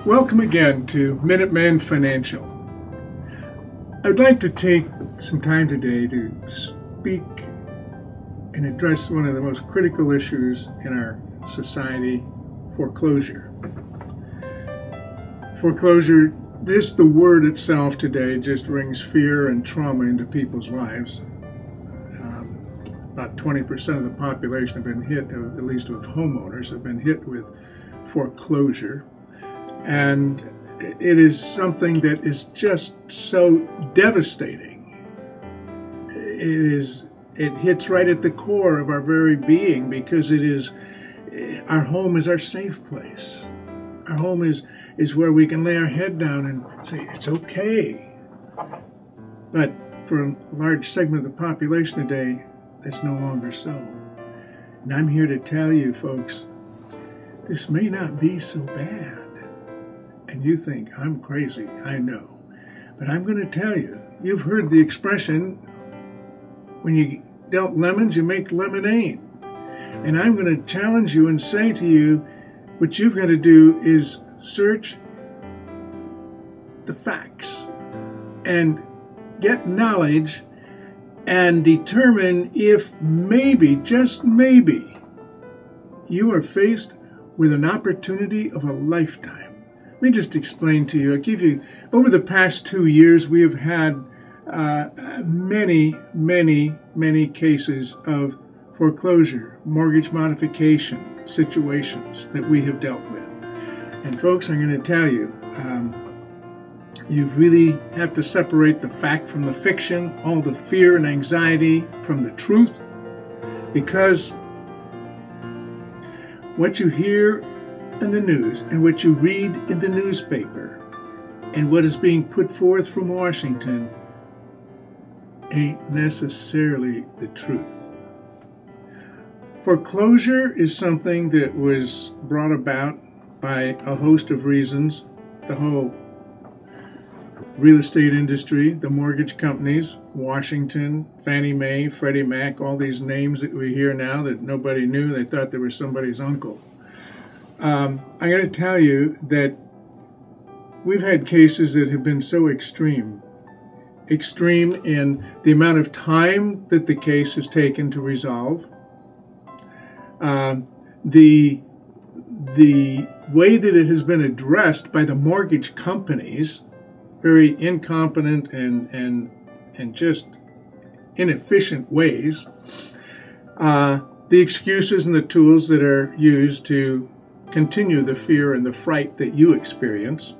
Welcome again to Minuteman Financial. I'd like to take some time today to speak and address one of the most critical issues in our society, foreclosure. Foreclosure, just the word itself today just brings fear and trauma into people's lives. About 20% of the population have been hit, at least with homeowners, have been hit with foreclosure. And it is something that is just so devastating. It hits right at the core of our very being, because our home is our safe place. Our home is where we can lay our head down and say, it's okay. But for a large segment of the population today, that's no longer so. And I'm here to tell you, folks, this may not be so bad. And you think, I'm crazy, I know. But I'm going to tell you, you've heard the expression, when you dealt lemons, you make lemonade. And I'm going to challenge you and say to you, what you've got to do is search the facts and get knowledge and determine if maybe, just maybe, you are faced with an opportunity of a lifetime. Let me just explain to you. I'll give you, over the past 2 years, we have had many cases of foreclosure, mortgage modification situations that we have dealt with. And folks, I'm going to tell you, you really have to separate the fact from the fiction, all the fear and anxiety from the truth, because what you hear in the news and what you read in the newspaper and what is being put forth from Washington ain't necessarily the truth. Foreclosure is something that was brought about by a host of reasons. The whole real estate industry, the mortgage companies, Washington, Fannie Mae, Freddie Mac, all these names that we hear now that nobody knew. They thought they were somebody's uncle. I'm going to tell you that we've had cases that have been so extreme in the amount of time that the case has taken to resolve, the way that it has been addressed by the mortgage companies, very incompetent and just inefficient ways, the excuses and the tools that are used to continue the fear and the fright that you experience,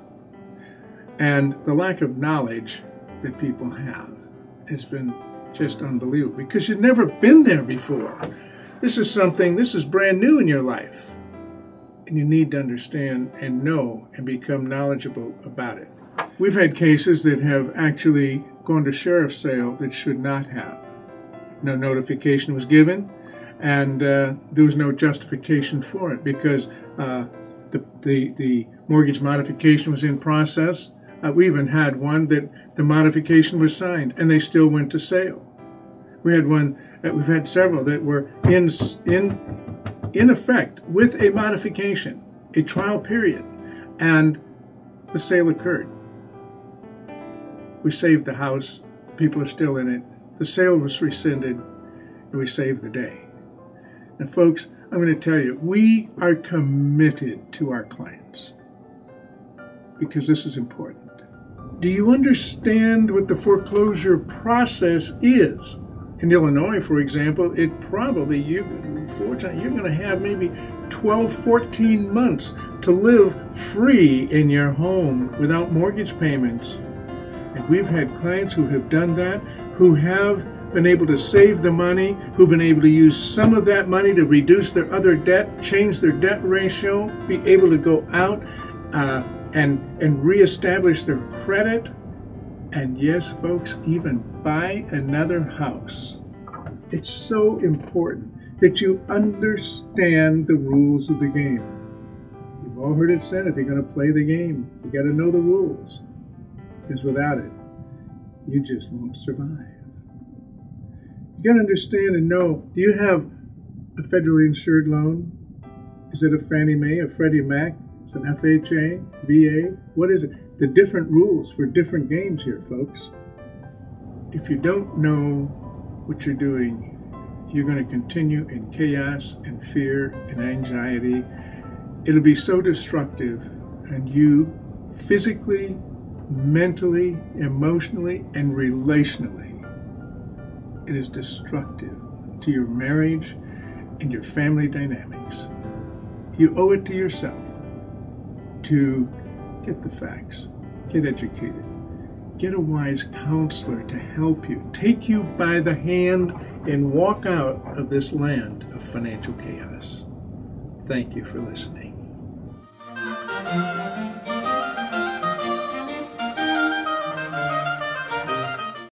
and the lack of knowledge that people have. It's been just unbelievable, because you've never been there before. This is brand new in your life, and you need to understand and know and become knowledgeable about it. We've had cases that have actually gone to sheriff's sale that should not have. No notification was given, and there was no justification for it, because the mortgage modification was in process. We even had one that the modification was signed and they still went to sale. We've had several that were in effect with a modification, a trial period, and the sale occurred. We saved the house, people are still in it, the sale was rescinded, and we saved the day. And folks, I'm going to tell you, we are committed to our clients, because this is important. Do you understand what the foreclosure process is? In Illinois, for example, unfortunately, you're going to have maybe 12, 14 months to live free in your home without mortgage payments. And we've had clients who have done that, who have been able to save the money, who've been able to use some of that money to reduce their other debt, change their debt ratio, be able to go out and reestablish their credit, and yes, folks, even buy another house. It's so important that you understand the rules of the game. You've all heard it said, if you're going to play the game, you got to know the rules, because without it, you just won't survive. You got to understand and know, do you have a federally insured loan? Is it a Fannie Mae, a Freddie Mac? It's an FHA, VA. What is it? The different rules for different games here, folks. If you don't know what you're doing, you're going to continue in chaos and fear and anxiety. It'll be so destructive, and you physically, mentally, emotionally, and relationally, it is destructive to your marriage and your family dynamics. You owe it to yourself to get the facts, get educated, get a wise counselor to help you, take you by the hand, and walk out of this land of financial chaos. Thank you for listening.